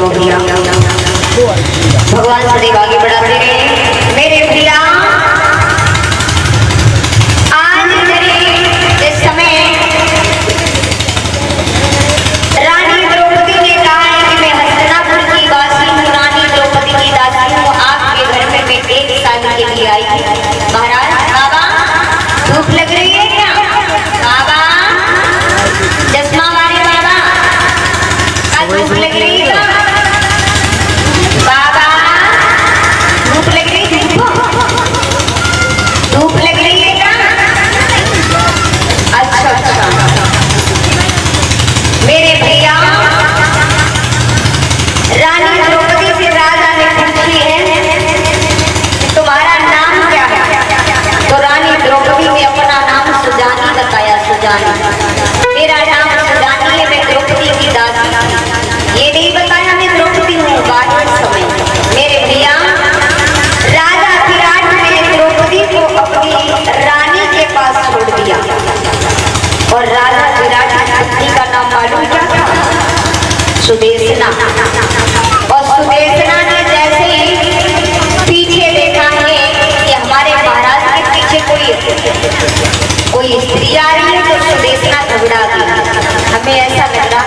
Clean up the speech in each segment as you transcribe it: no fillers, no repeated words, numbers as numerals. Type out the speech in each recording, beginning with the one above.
भैया भगवान सदैव आगे बढ़ाते रहे मेरे प्रिया। आज इस समय रानी द्रौपदी ने कहा है कि मैं हस्तिनापुर की वासी हूँ, रानी द्रौपदी की दासी हूँ, आपके घर में मैं 1 साल के लिए आई। महाराज बाबा धूप लग रही है क्या? बाबा चश्मा वाले बाबा धूप लग रही है क्या? बाबा धूप लग रही है, धूप लग रही है क्या? अच्छा अच्छा मेरे भैया रानी द्रौपदी से राजा ने पूछी है तुम्हारा नाम क्या है? तो रानी द्रौपदी ने अपना नाम सुजानी बताया। सुजानी मेरा नाम सुजानी है, मैं द्रौपदी की दासी। ये नहीं बताया मैं द्रौपदी हूँ बाहर समय। मेरे भैया राजा विराट ने द्रौपदी को अपनी रानी के पास छोड़ दिया और राजा विराट की पत्नी का नाम मालूम क्या था? सुदेशना। और सुदेशना ने जैसे ही पीछे देखा है कि हमारे महाराज के पीछे कोई स्त्री आ रही है तो सुदेशना घबरा गई। हमें ऐसा लग रहा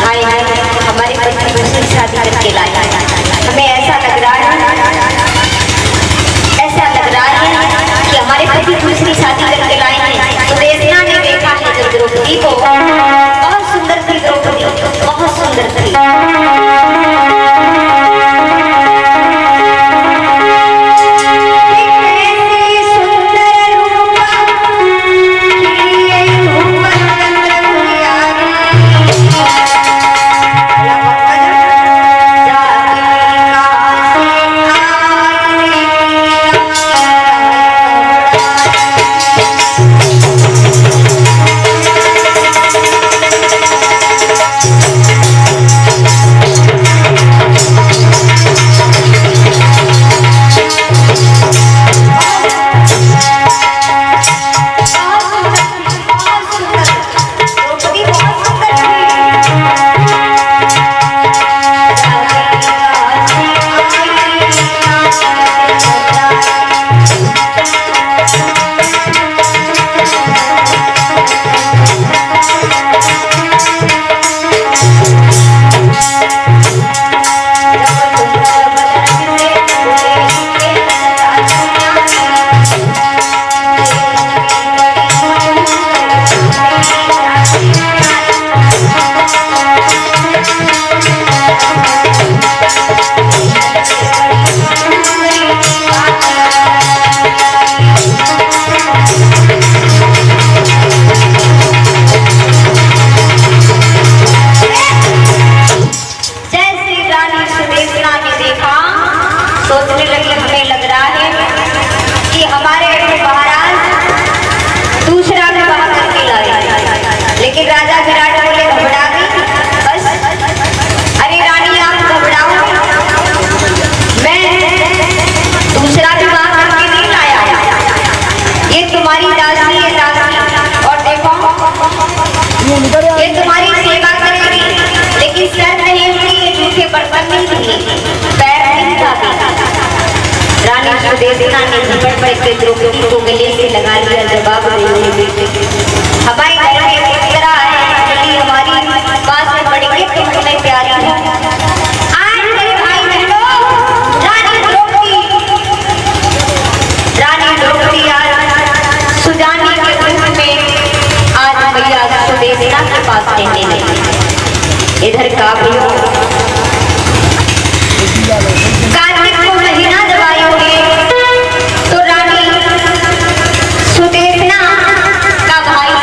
हाय हाय हमारे पति दूसरी शादी करके लाए। हमें ऐसा लग रहा है कि हमारे पति दूसरी शादी करके लाए हैं। सुदेशना ने देखा है जब द्रौपदी को, बहुत सुंदर थी द्रौपदी, बहुत सुंदर थी। सोचने लगी हमें लग रहा है कि हमारे महाराज दूसरा विवाह करके लाए। लेकिन राजा विराट बोले घबरा गई। बस अरे रानी आप घबराओ, मैं दूसरा विवाह करके नहीं लाया, ये तुम्हारी दासी है दासी। और देखो ये तुम्हारी सेवा करेगी, लेकिन सर नहीं उठी, झूठे बर्तन नहीं धुली, पैर नहीं दाबी। रानी सुदेशना ने झपट पड़ द्रौपदी को गले से लगा लिया। जवाब हमारे घर में पुत्रा है, यदि हमारी बात में पड़ेंगे तो तुम्हें प्यारी है। आज मेरे भाई बहनों रानी द्रौपदी आज सुजानी के रूप में आज भैया सुदेशना के पास रहने लगी। इधर काबियों कार्तिक को महीना जब आई होगी तो रानी सुदेशना का भाई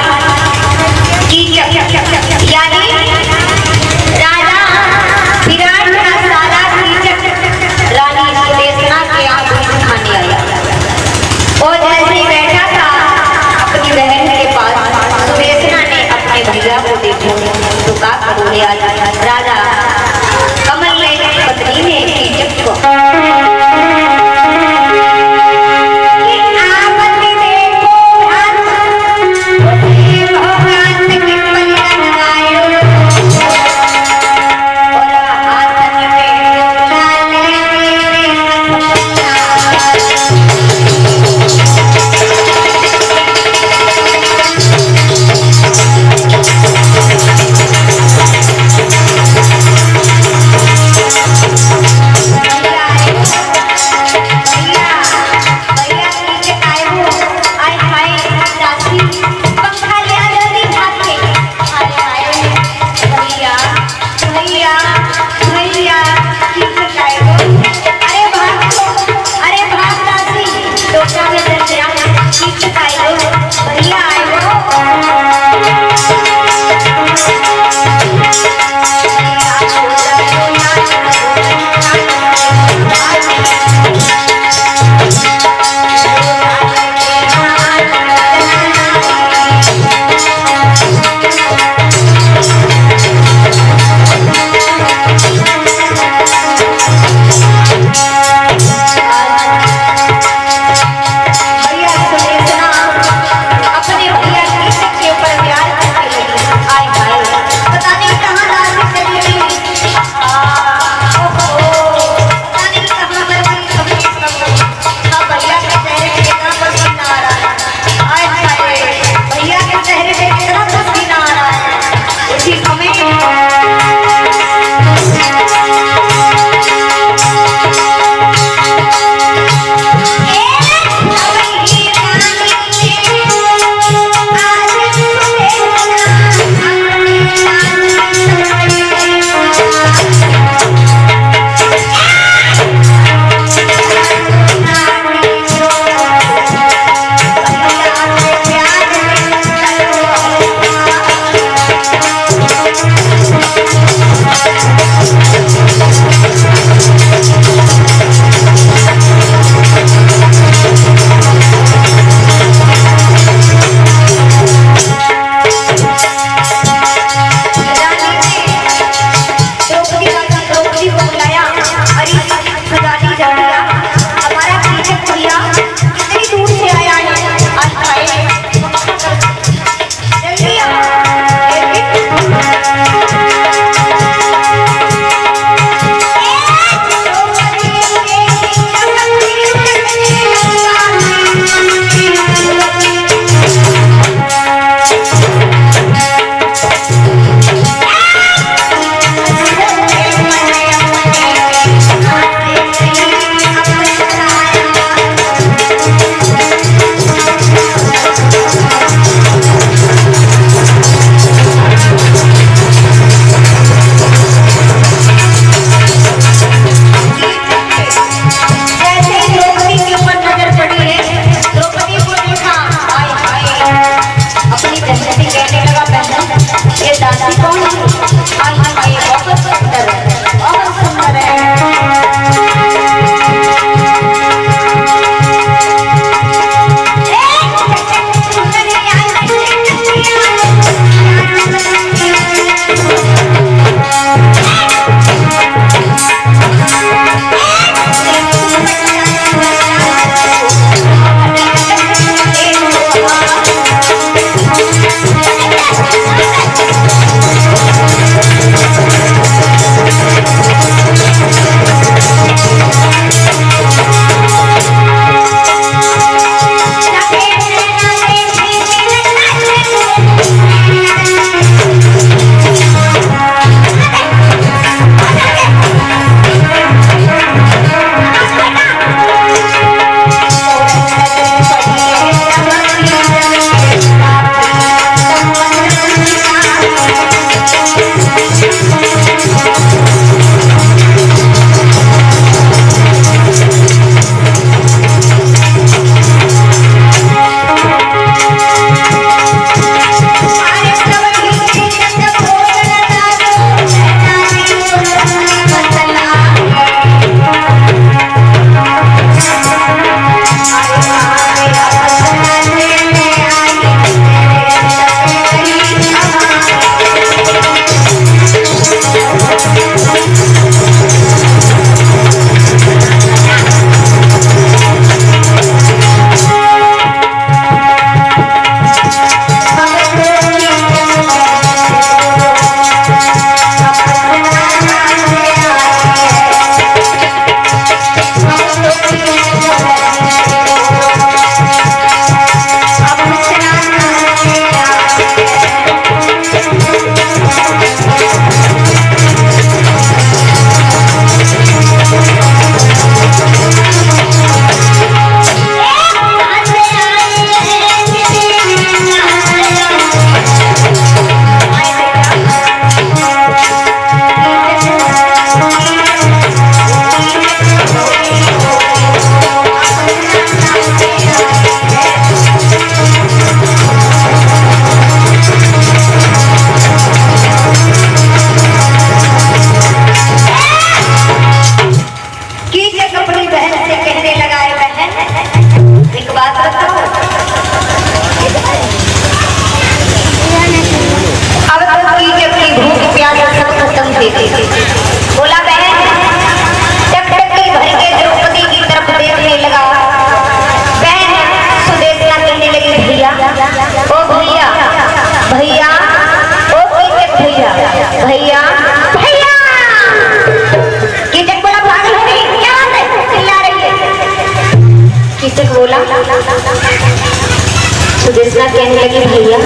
कहने लगी भैया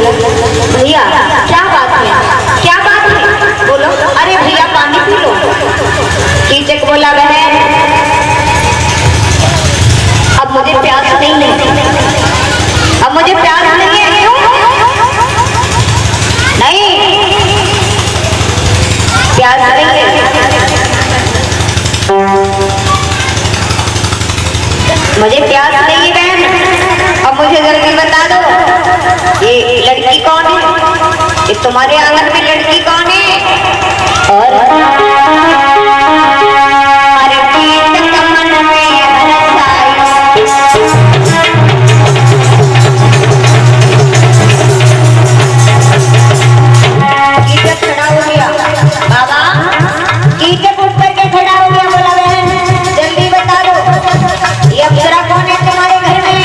भैया क्या बात है, क्या बात है बोलो। अरे भैया पानी पी लो। कीचक बोला बहन अब मुझे प्यास नहीं है, अब मुझे प्यास नहीं है। क्यों नहीं प्यास नहीं है, मुझे प्यास नहीं है बहन। अब मुझे जल्दी बता दो ये लड़की कौन है, ये तुम्हारे आंगन में लड़की कौन है। और अरे कीचक मन में हरस आई। कीचक खड़ा हो गया बाबा, कीचक उठ करके खड़ा हो गया। बोला बहन जल्दी बता दो ये अप्सरा कौन है तुम्हारे घर में।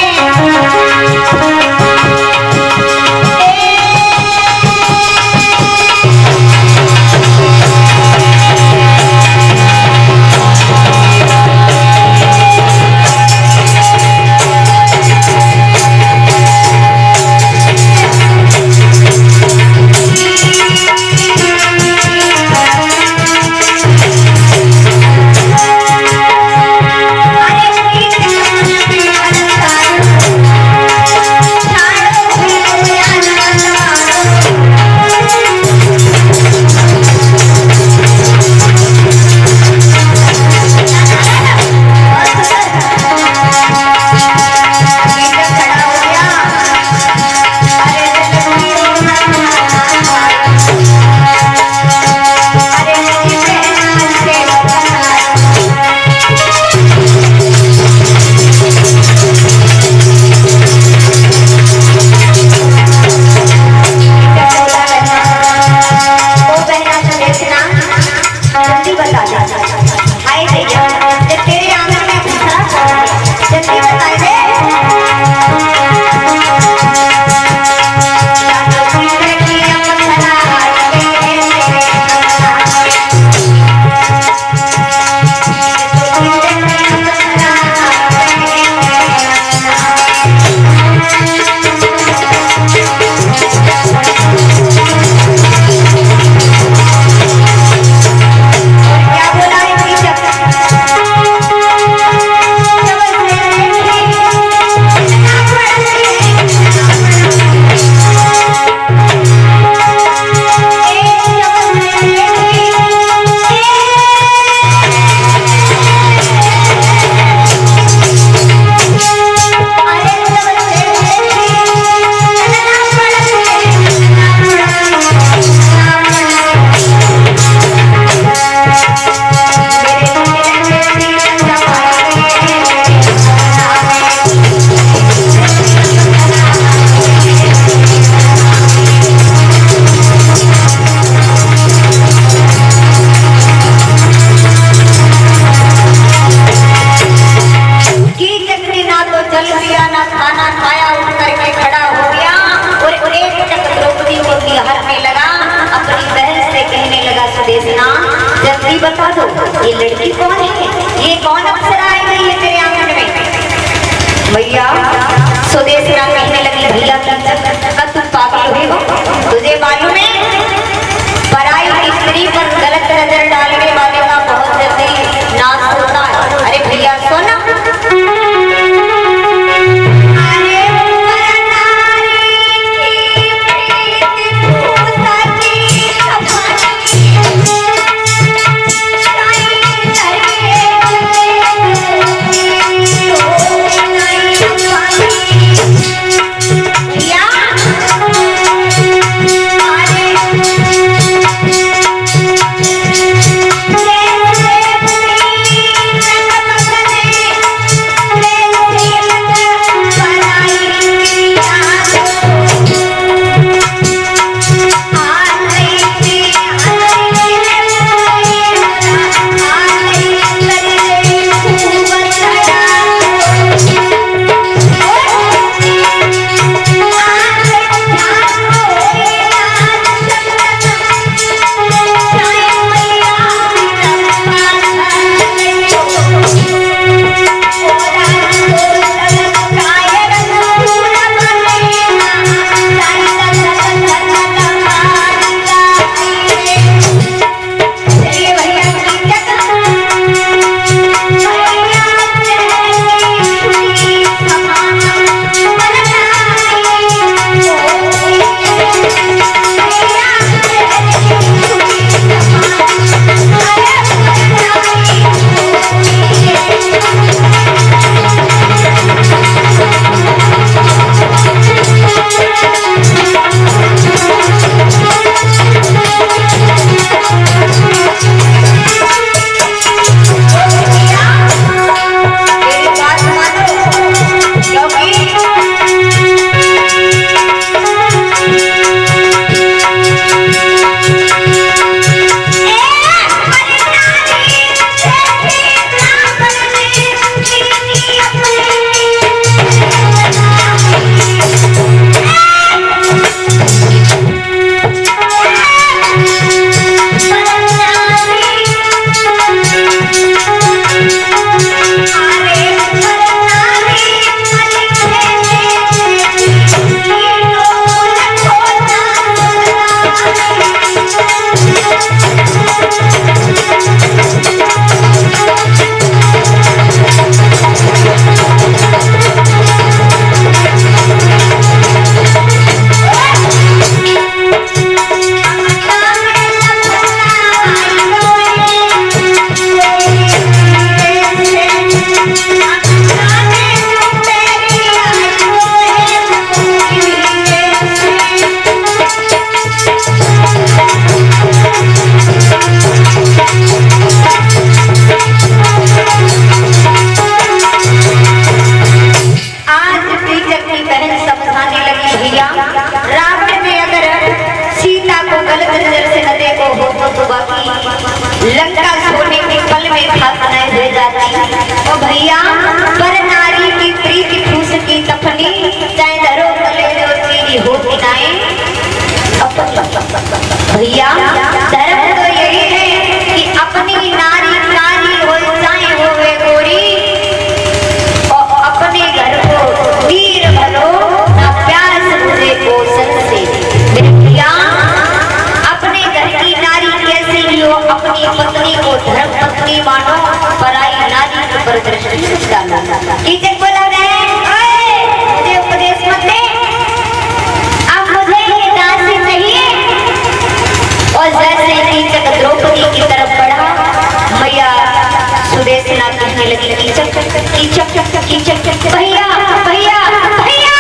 सुदेशना कहने लगी कीचक कीचक कीचक भैया भैया भैया,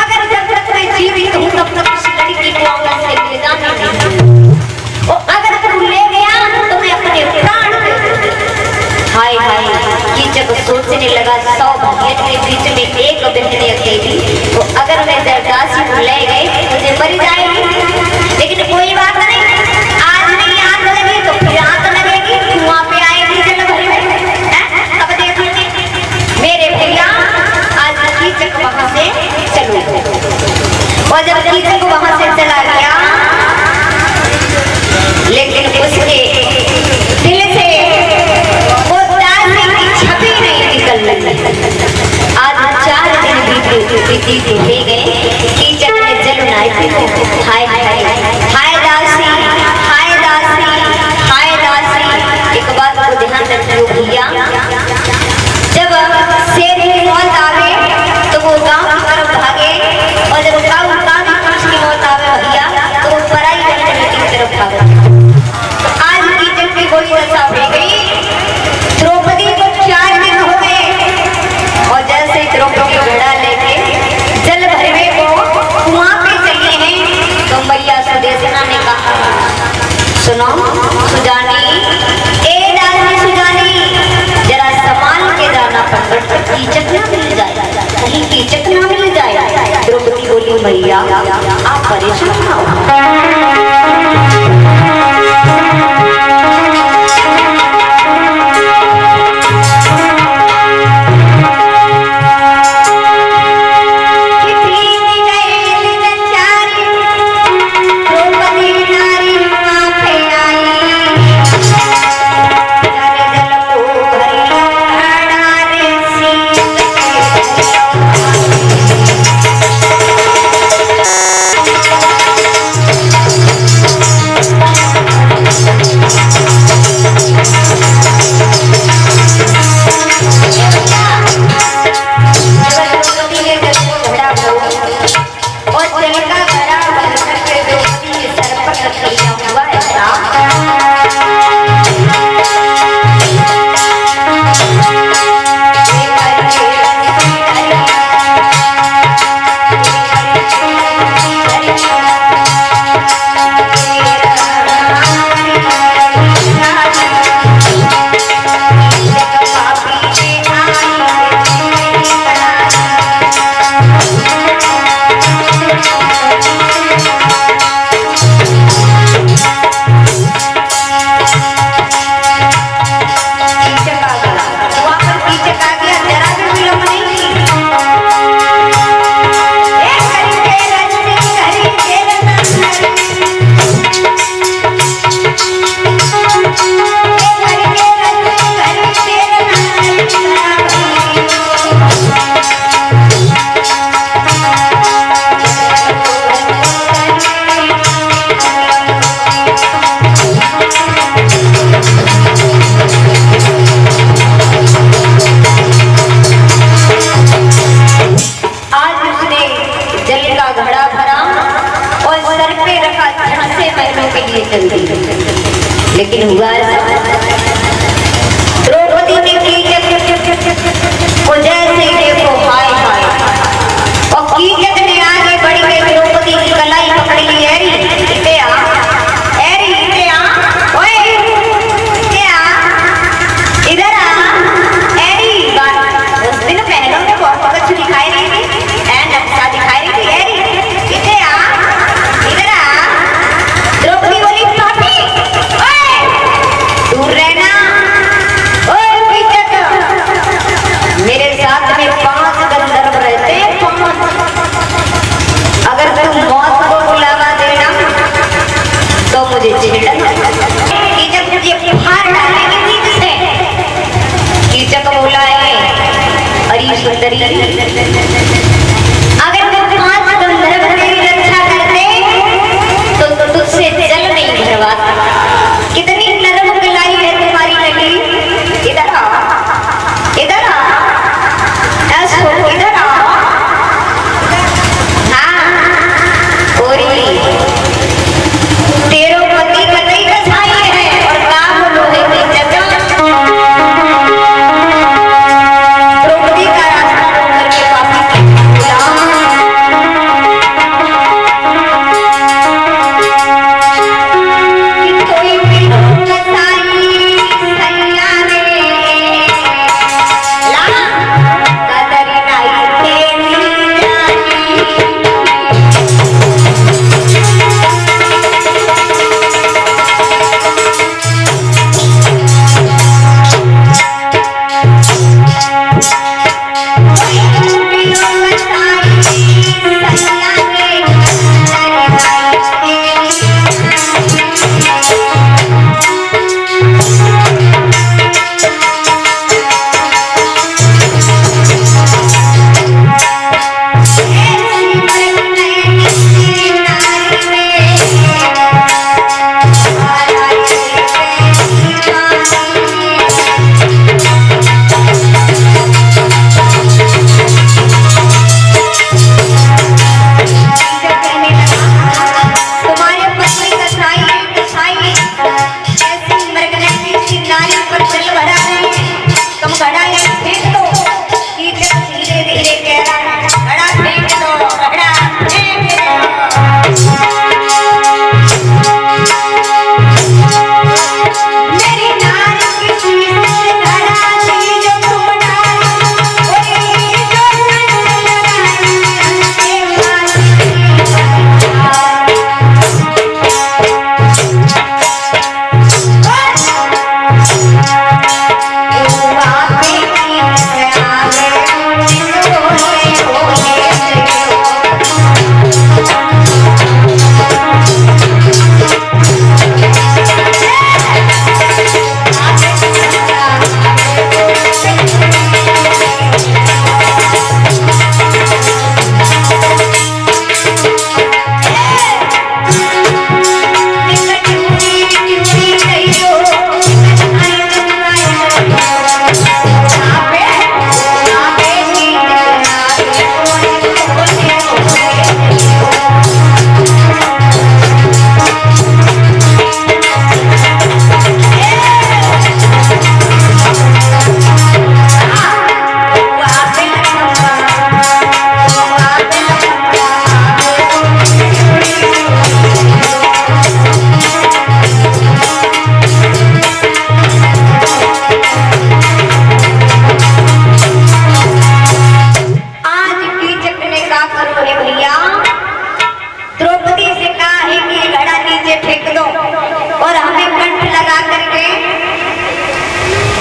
अगर जब तक मैं जीवित हूँ तब तक उस लड़की को आंगन से ले जाने नहीं, और अगर तू ले गया तो मैं अपने प्राण दे दूंगी। हाय हाय कीचक सोचने लगा 100 भाइयों के बीच में एक बहन अकेली, तो अगर मैं जरदासी को ले गई मुझे मर जाएगी, लेकिन कोई बात नहीं, आज नहीं आग लगी तो फिर आग लगेगी, कुआं पे आएगी जल भरी में, अब देखेंगे मेरे भैया। आज कीचक वहां से चलो, और जब कीचक वहां से चला गया, लेकिन उसके दिल से वो दासी की छवि नहीं निकल रही। आज 4 दिन बीते हुए गए, कीचक ने जल बनाई थी, हाय हाय हाय दासी हाय दासी हाय दासी। एक बात को ध्यान रखियो भैया, जब शेर की मौत आवे तो वो गांव की तरफ भागे, और जब गांव की पुरुष की मौत आवे भैया तो वो पराई बहन की तरफ भागे। तो आज कीचक की कोई दशा हो गई, द्रौपदी को 4 दिन हो गए, और जैसे द्रौपदी घड़ा लेके जल भरने को कुआं पे चले हैं, तो मैया सुदेशना ने कहा सुनो सुजानी, ए दासी सुजानी, जरा संभाल के जाना, पकड़ कर कीचक ना मिल जाए, कहीं कीचक ना मिल जाए। द्रौपदी बोली मैया आप परेशान ना हो, लेकिन हुआ द्रौपदी ने कीचक को जैसे देखो हाय हाय, और कीचक ने आगे बढ़ के द्रौपदी की कलाई पकड़ ली, एरी इते आ, एरी इते आ, ओए इते आ, इधर आ, एरी। उस दिन पहलों में बहुत कुछ दिखाई रही थी, नक्शा दिखाई रही थी, एरी इते आ, इधर आ। द्रौपदी बोली पापी दूर रहना, ओए कीचक, मेरे साथ में 5 गंधर्व रहते हैं, अगर तुम मौत को बुलावा देना तो मुझे छेड़ना, कीचक मुझे फाड़ डालेगी नींद से। कीचक बोला है अरे सुंदरी, अगर तुम 5 गंधर्व तेरी रक्षा करते तो तुझसे जल नहीं भरवाता। कितनी नरम कलाई है तुम्हारी लगी, इधर आ, इधर आ, ऐसो इधर आ, हाँ ओरी तेरो पति कतई कसाई है और काम लोहे की जगह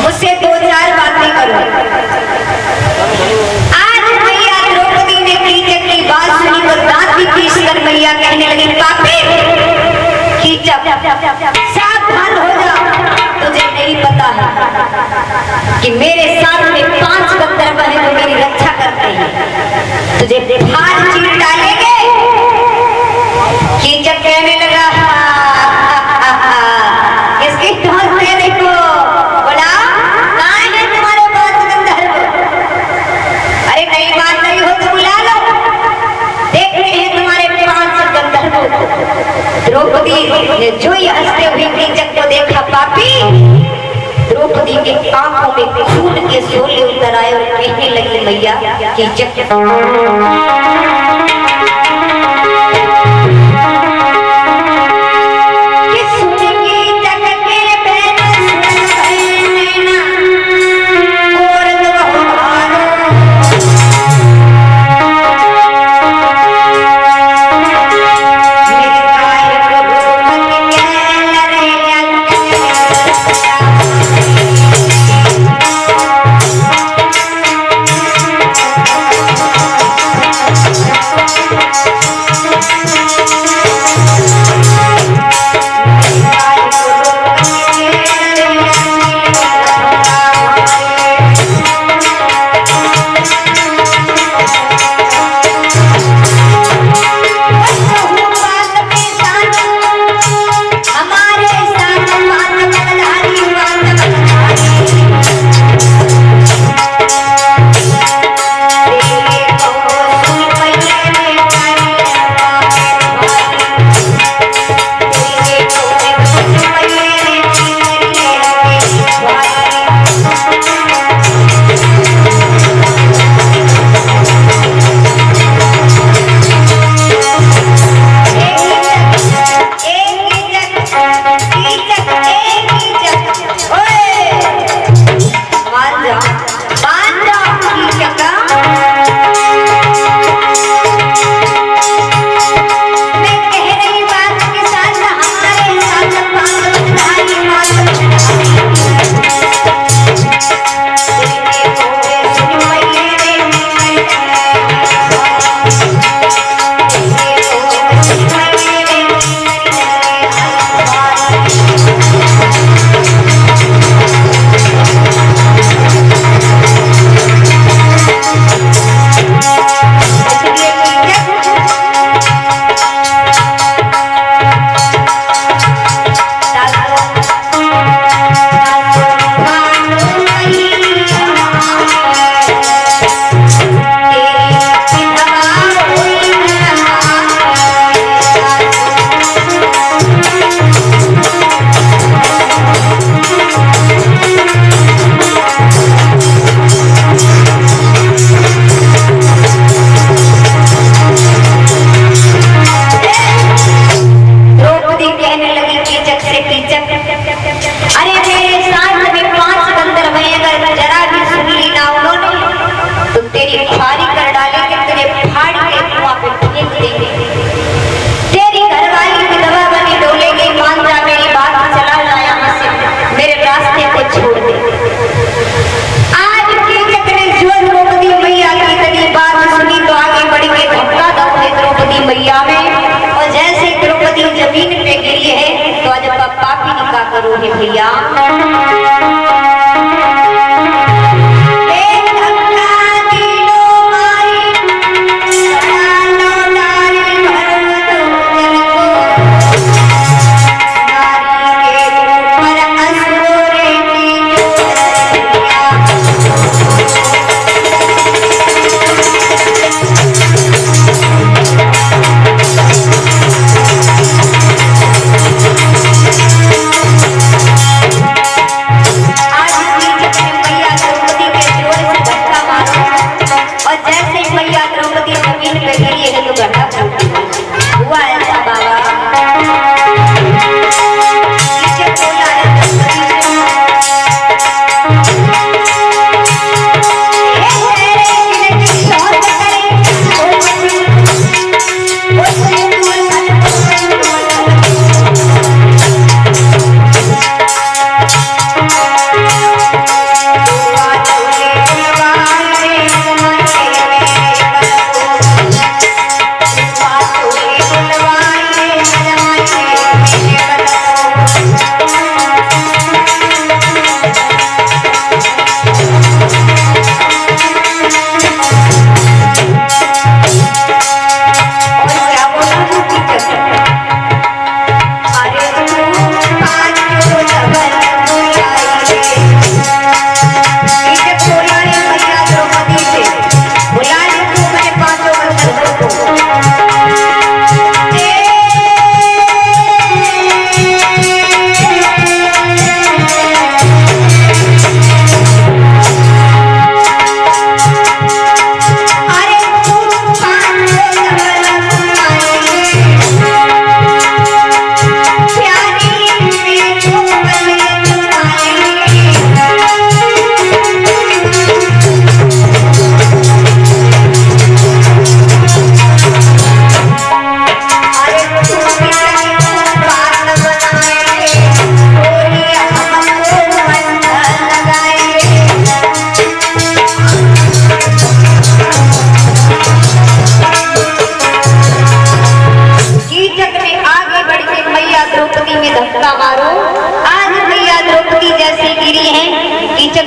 मुझसे दो चार बातें करो। आज मैया द्रौपदी ने कीचक की बात सुनी तो दांत पीस कर मैया कहने लगी, पापी कीचक सावधान हो जा, तुझे नहीं पता है कि मेरे साथ में 5 गंधर्व हैं जो मेरी रक्षा करते हैं, तुझे फाड़ चीर डालेंगे। कीचक कहने लगा, इसकी ठोस दे देखो, बोला कहाँ है तुम्हारे 5 गंधर्व? अरे नई बात नहीं हो तो बुला लो, देख रहे हैं तुम्हारे 5 गंधर्व। द्रौपदी ने जो ही हंसते हुए कीचक को देखा, पापी द्रौपदी के आंखों में खून के शोले उतर आए और कहने लगी, मैया कीचक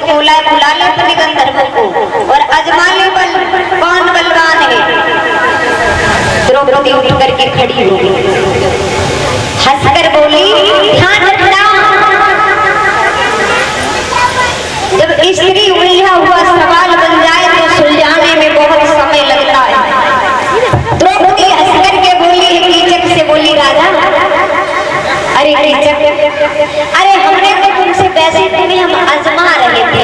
बोला है बुला लो अपने गंधर्वों को और अजमा ले बल कौन बलवान है। द्रौपदी उठ करके खड़ी हो गई, हंसकर बोली ध्यान रखना, जब स्त्री उलझा हुआ सवाल बन जाए तो सुलझाने में बहुत समय लगता है। द्रौपदी हंसकर के बोली कीचक से बोली राजा, अरे कीचक, अरे हमने तो तुमसे वैसे तुम्हें हम आजमा रहे थे,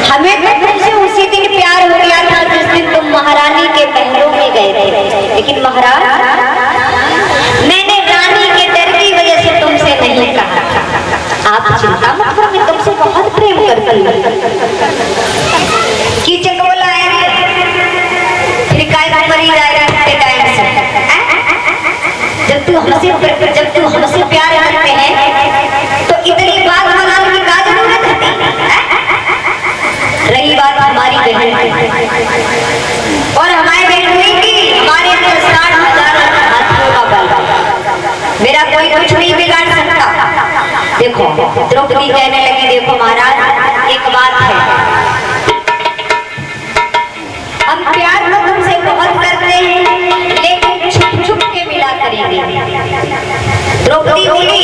हमें तो तुमसे उसी दिन प्यार हो गया था जिस दिन तुम महारानी के महलों में गए थे, लेकिन महाराज मैंने रानी के डर की वजह से तुमसे नहीं कहा था। आप चिंता मत करो, मैं तुमसे बहुत प्रेम करती हूँ। कीचक बोला फिर काय मरी जाएगा कितने टाइम से, जब तू हमसे प्यार करते हैं तो इतनी बात बनाने की क्या जरूरत है। रही बात हमारी बहन और हमारे बहन की, हमारे अंदर 60,000 हाथियों का बल, मेरा कोई कुछ नहीं बिगाड़ सकता। देखो द्रौपदी कहने लगी, देखो महाराज एक बात है, हम प्यार तो तुमसे बहुत करते हैं लेकिन छुप छुप के मिला करेंगे। द्रौपदी बोली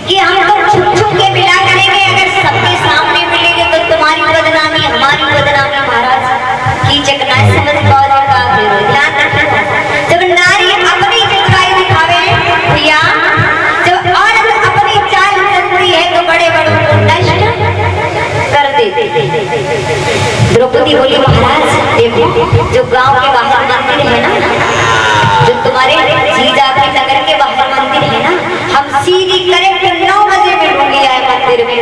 कि हम तो छुप छुप के मिला करेंगे, अगर सबके सामने मिलेंगे तो तुम्हारी बदनामी हमारी बदनामी। महाराज कीचक ना समझ पाओगे का, ध्यान रखना, जब नारी अपनी चतुराई दिखावे भैया, जब औरत अपनी चाल चलती है तो बड़े बड़ों को नष्ट कर देते। द्रौपदी बोली महाराज देखो, जो गांव के बाहर मंदिर है ना, जो तुम्हारे जीजा के नगर के बाहर मंदिर है ना, हम सीधी करेक्ट 9 बजे मिलूंगी आए मंदिर में।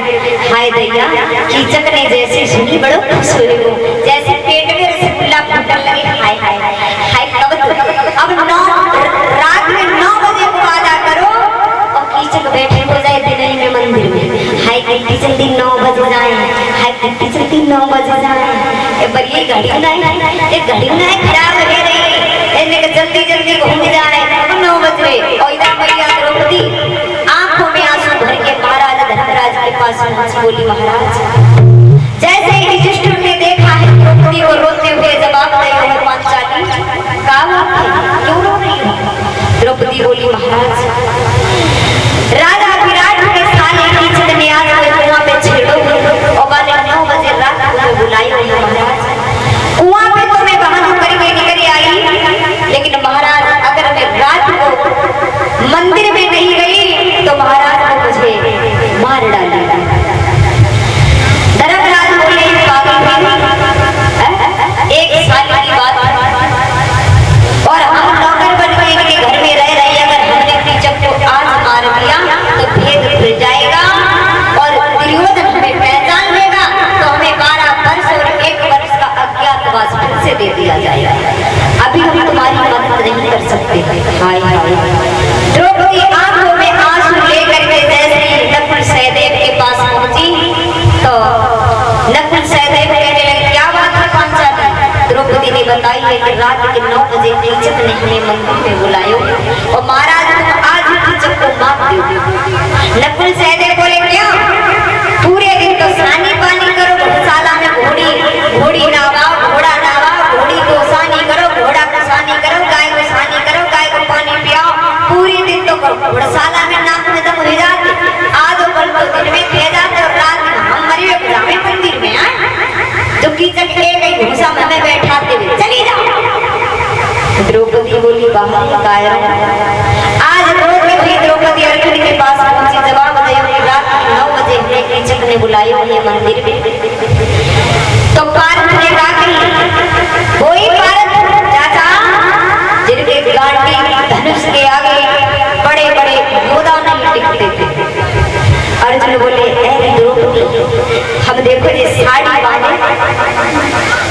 हाय दैया, कीचक ने जैसे सुनी बड़ो खुश हुई हो, जैसे पेट में रसगुल्ला फूटने लगे। हाय हाय हाय, कब अब 9 रात में 9 बजे को आदा करो और कीचक बैठे हो जाए दिन में मंदिर में। हाय कितनी जल्दी 9 बजे जाए, हाय कितनी जल्दी 9 बजे जाए। पर ये घड़ी ना खराब है रही, इन्हें जल्दी जल्दी घूम जाए 9 बजे। और इधर मैया द्रौपदी आंखों में आंसू भर के महाराज धर्मराज के पास पहुंची, बोली महाराज जैसे ही युधिष्ठिर ने देखा है द्रौपदी को रोते हुए जवाब दिया है पांचाली, क्यों रो रही हो? द्रौपदी बोली महाराज राजा विराट के साले कीचक ने आज कुआं पे छेड़ो और वाले 9 बजे रात को बुलाई हुई महाराज। कुआं पे तो मैं बहाना करके निकल आई, लेकिन महाराज अगर मैं रात को मंदिर में नहीं गई तो महाराज ने मुझे मार डाला। धर्मराज बोले पागल एक साल की बात और हम नौकर बन गए कि घर में रह रहे, अगर हमने कीचक को आज मार दिया तो भेद खुल जाएगा और दुर्योधन हमें पहचान लेगा तो हमें 12 वर्ष और 1 वर्ष का अज्ञातवास फिर से दे दिया जाएगा। अभी हम तुम्हारी मदद नहीं कर सकते। हाय हाय, द्रौपदी आंखों में आंसू लेकर के जैसे ही नकुल सहदेव के पास पहुंची तो नकुल सहदेव कहने लगे क्या बात है पांचाली? द्रौपदी ने बताई है कि रात के 9 बजे कीचक ने हमें मंदिर में बुलायो और महाराज तुम आज ही कीचक को मार दो। नकुल सहदेव बोले क्या? पूरे दिन तो सानी पानी करो, गौशाला में घोड़ी नावा, घोड़ा नावा, घोड़ी को सानी करो, घोड़ा को सानी करो, गाय को सानी करो, गाय को पानी पियाओ, पूरे दिन तो घोड़शाला में नाक में दम हो जाते, आज कल को दिन में कह जाते और रात में हम मरी हुए बुलावे मंदिर में आए जो कीचक एक घुसा में हमें बैठाते हुए चली जाओ। द्रौपदी बोली बाहर कायर आज रोज में भी द्रौपदी अर्जुन के पास पहुंची, जवाब दिया कि रात 9 बजे हमें कीचक ने बुलाया है मंदिर में। तो पार्थ ने कहा कोई पार्थ चाचा जिनके गांडी धनुष के आगे बड़े बड़े योद्धा नहीं टिकते थे। अर्जुन बोले ऐ द्रौपदी, हम देखो ये साड़ी बांधे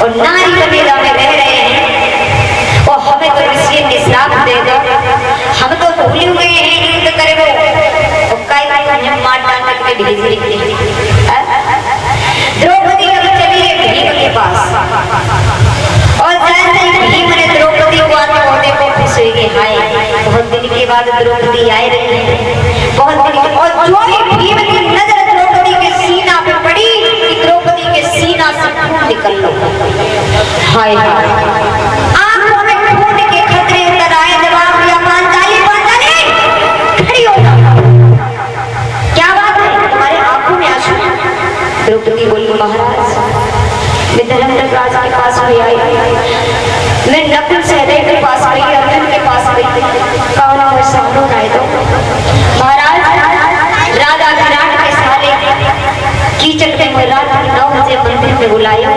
और नारी बनेगा में रह रहे हैं और हमें तो ऋषि ने श्राप दे दो, हम तो भूल गए हैं युद्ध करे वो और कई हम मार डालने के लिए भेज रही है। द्रौपदी अभी चली गई भीम के पास और जैसे ही भीम ने द्रौपदी को आते होते को खुश हुई कि हाय बहुत दिन के बाद द्रौपदी आए रही है, बहुत दिन और जो ही भीम की नजर द्रौपदी के सीना पे पड़ी हाय हाय आंखों में खून के खतरे उतर आए जब आप या पांचाली खड़ी हो। क्या बात है, तुम्हारे आंखों में आंसू? द्रौपदी बोली, महाराज मैं धर्मराज के पास में आई, मैं नकुल सहदेव के पास गई, अर्जुन के पास गई, कौन मुझे संपूर्ण आए दो। महाराज राजा विराट के साले कीचक ने मुझे रात 9 बजे मंदिर में बुलाया,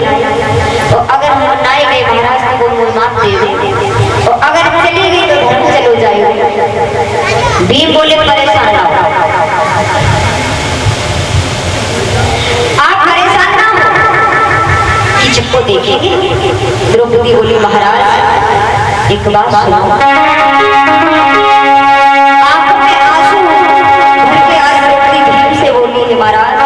तो अगर हम मनाए गए महाराज को वो मुझे माफ दे दे, तो अगर चली गई तो धर्म चलो जाएगा। भीम बोले, परेशान ना हो, आप परेशान ना हो, कीचक को देखेंगे। द्रौपदी बोली, महाराज एक बात सुनो। आंखों में आंसू भर के आज द्रौपदी भीम से बोली है, महाराज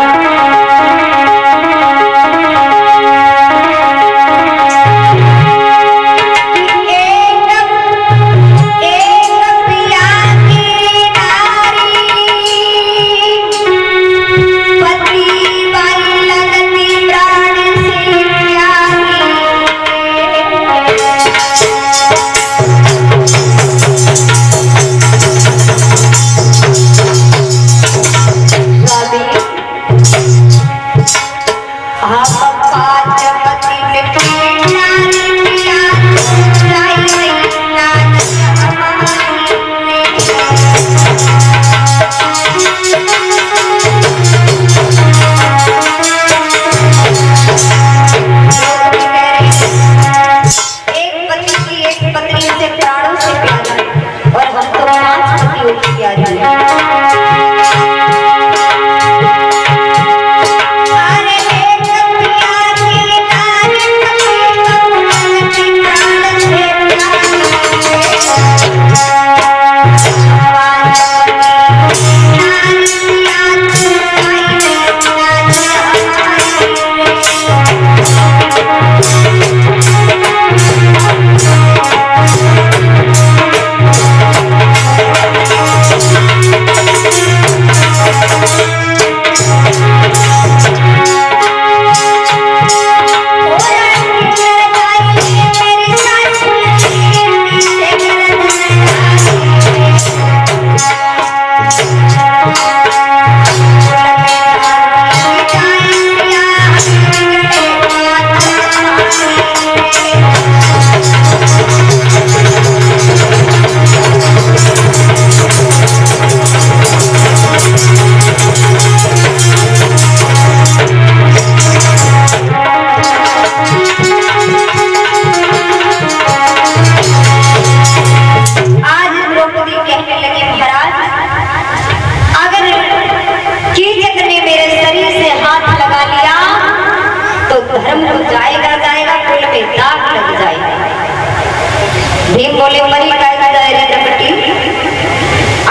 भीम बोले, मरी काय का दायरे द्रौपदी,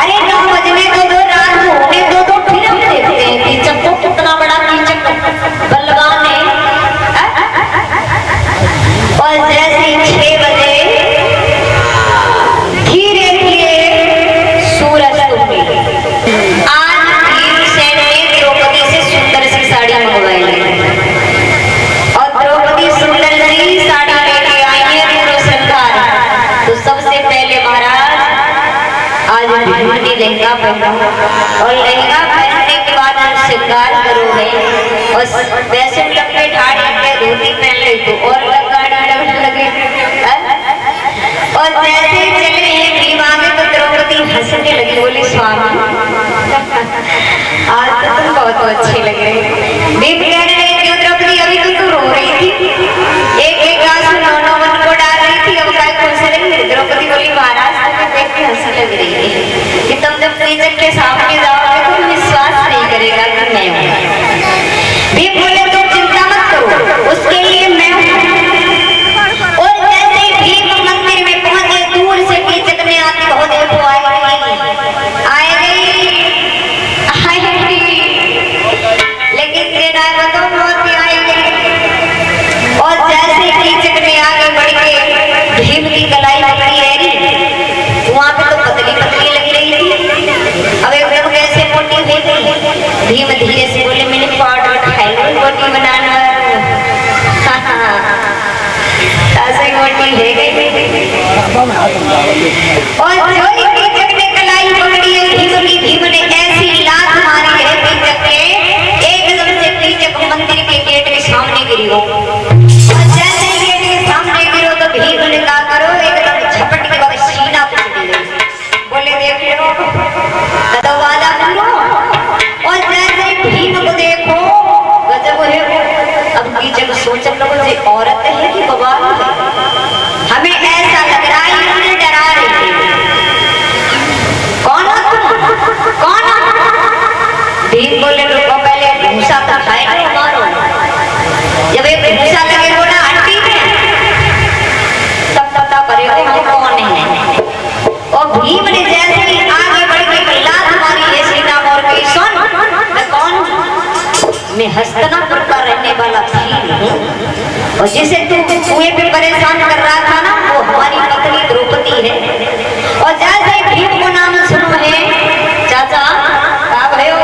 अरे 9 बजने दो, रात होने दो, फिर हम देखते हैं कीचक को, कितना बड़ा कीचक बलवान है। और जैसे 6 बजे धीरे धीरे सूरज उगे। आज भीमसेन ने द्रौपदी से सुंदर सी साड़ी मंगवाई और द्रौपदी सुंदर सी साड़ी लेके आई है पूरा श्रृंगार। तो सबसे पहले महाराज आज भीम ने लहंगा पहना और लहंगा पहनने के बाद श्रृंगार करोगे और वैसे लंबे ढाढ़ी के धोती पहन ले तो और लगे। और जैसे चल रही है भीम आगे तो द्रौपदी हंसने लगी, बोली, स्वामी आज तो तुम बहुत अच्छे लग रहे। भीम कह रहे हैं, क्यों द्रौपदी, अभी तो तू रो रही थी, एक आंसू 9 मन को डाल रही थी, अब काय को हंस रही। द्रौपदी बोली, महाराज तुम्हें देख के हंसी लग रही है कि तुम जब कीचक के सामने जाओगे तो विश्वास नहीं करेगा कि मैं हूँ। भीम बोले, तुम चिंता मत करो, उसके लिए मैं हूँ। और जैसे भीम मंदिर में पहुंचे, दूर से कीचक ने आती, बहुत देखो लेकिन और जैसे कीचक ने आगे बढ़ के भीम की कलाई पकड़ी है, वहां पे तो पतली पतली लग रही थी, अब एकदम कैसे मोटी हो गई। भीम धीरे से बोले, मैंने पाउडर खाई रोटी बनाना सोचने लगो ये औरत है कि भगवान है। हमें ऐसा लग रहा है मुझे डरा रही है। कौन हो तुम? कौन हो? भीम बोले रुको पहले भूसा तो खाए ना मारो। जब एक भूसा लगे हो ना हड्डी में तब पता करेगा हम कौन है। और भीम ने जैसे ही आगे बढ़ के लात मारी है सीता मोर की, सुन मैं कौन? मैं हस्तिनापुर का रहने वाला भीम हूँ और जिसे तू कुएं पे परेशान कर रहा था ना वो हमारी पत्नी द्रौपदी है। और जैसे भीम को नाम सुनो है चाचा का भयो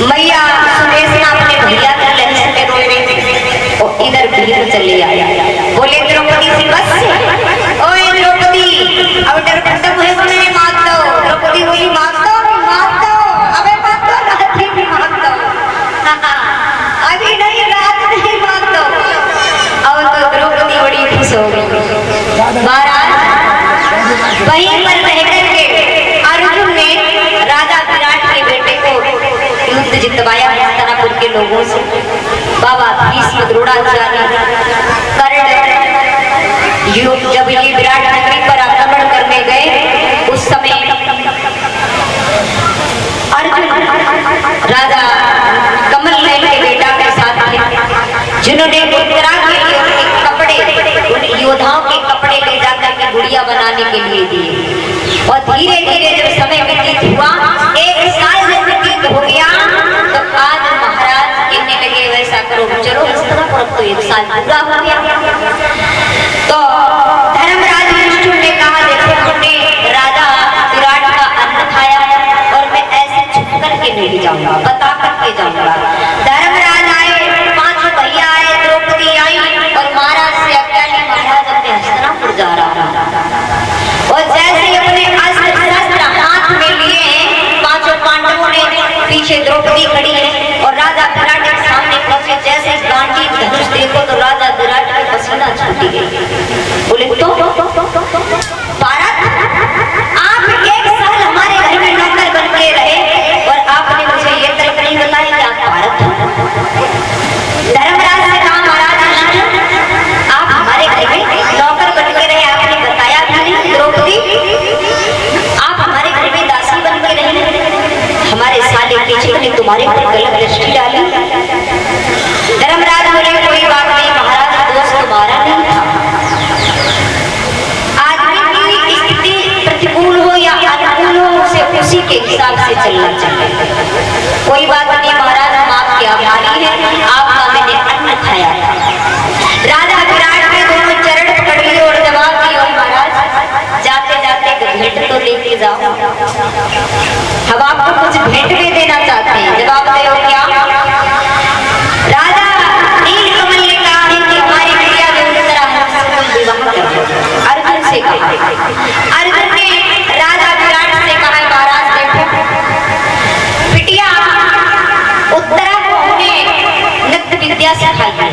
मैया सुदेशना अपने भैया के लहर में रोए और इधर भीम चले आया। बोले द्रौपदी से बस ओए द्रौपदी अब डर खत्म है तो मेरी मात दो। द्रौपदी बोली मात दो अबे मात दो रात ही मात दो अभी नहीं रात नहीं मात दो जितवाया हस्तिनापुर के लोगों से। बाबा भीष्म द्रोणाचार्य कर्ण जब ये विराट नगरी पर आक्रमण करने गए उस समय अर्जुन राजा कमल नयन के बेटा के साथ थे, जिन्होंने उत्तरा के लिए उनके कपड़े, उन योद्धाओं के कपड़े ले जाकर के गुड़िया बनाने के लिए दिए। और धीरे धीरे जब समय व्यतीत हुआ, 1 साल जब व्यतीत हो गया, तो आज महाराज कहने लगे वैसा करो, चलो इस तरह पर तो 1 साल पूरा हो गया। तो धर्मराज युधिष्ठिर ने कहा, देखो हमने राजा विराट का अन्न खाया और मैं ऐसे छुप करके नहीं जाऊंगा, बता करके जाऊंगा। धर्मराज आए, 5 भैया आए, द्रौपदी आई और महाराज से अकेले महाराज अपने हस्तिनापुर जा रहा और जैसे ही अपने अस्त्र शस्त्र हाथ में लिए 5 पांडवों ने, पीछे द्रौपदी खड़ी है और राजा विराट के सामने पहुंचे, जैसे गांडी धनुष देखो तो राजा विराट की पसीना छूटी गई। बोले तो भारत, आप 1 साल हमारे घर में नौकर बन के रहे और आपने मुझे ये तर्क नहीं बताया कि आप भारत हो। धर्मराज ने कहा, महाराज आप हमारे घर में नौकर बन के रहे, आपने बताया भी नहीं। द्रौपदी, आप हमारे घर में दासी बन के रही, हमारे साले केशव ने तुम्हारे ऊपर गलत दृष्टि डाली। धर्मराज बोले, कोई बात नहीं महाराज, दोष तुम्हारा नहीं था। आदमी की स्थिति प्रतिकूल हो या अनुकूल हो, उसे उसी के हिसाब से चलना चाहिए। कोई बात नहीं महाराज, हम आपके आभारी हैं, आपका मैंने अन्न खाया। राजा विराट के दोनों चरण पकड़ लिए और जवाब दिया, महाराज जाते जाते भेंट तो लेके जाओ, हम आपको कुछ भेंट भी देना चाहते हैं। जवाब दो क्या? राजा नीलकमल ने कहा है कि हमारी प्रिया के उत्तरा हम विवाह करें। अर्जुन से कहा, अर्जुन ने राजा विराट से कहा, महाराज देखो बिटिया उत्तरा को हमने नृत्य विद्या सिखाई है,